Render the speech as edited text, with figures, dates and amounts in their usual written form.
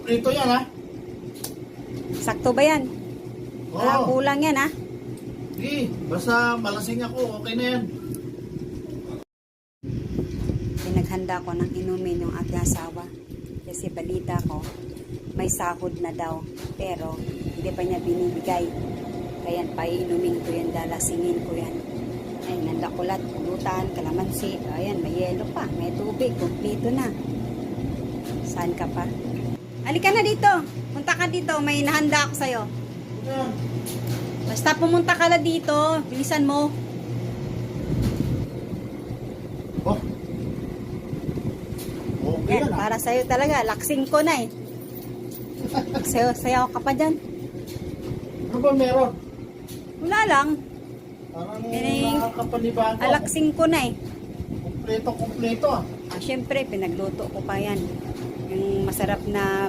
Prito yan ha. Sakto ba yan? Oo. Kulang yan ha? Sige, basta malasing ako, okay na yan. Pinaghanda ko ng inumin yung aking asawa. Kasi balita ko, may sahod na daw. Pero, hindi pa niya binibigay. Kaya paiinumin ko yan, dalasingin ko yan. Ay, nandakulat, pulutan, kalamansi. Ayan, may yelo pa, may tubig, kumplito na. Saan ka pa? Halika na dito. Punta ka dito, may nahanda ako sa'yo. Yan. Basta pumunta ka na dito, bilisan mo. Oh. Okay Yan, yan ha. para sa'yo talaga. Laksing ko na eh. Sayaw ka pa dyan. Ano ba meron? Wala lang. Parang Pining- nakakapanibago. Alaksing ko na eh. Kompleto ah. Siyempre, pinagluto ko pa yan. Yung masarap na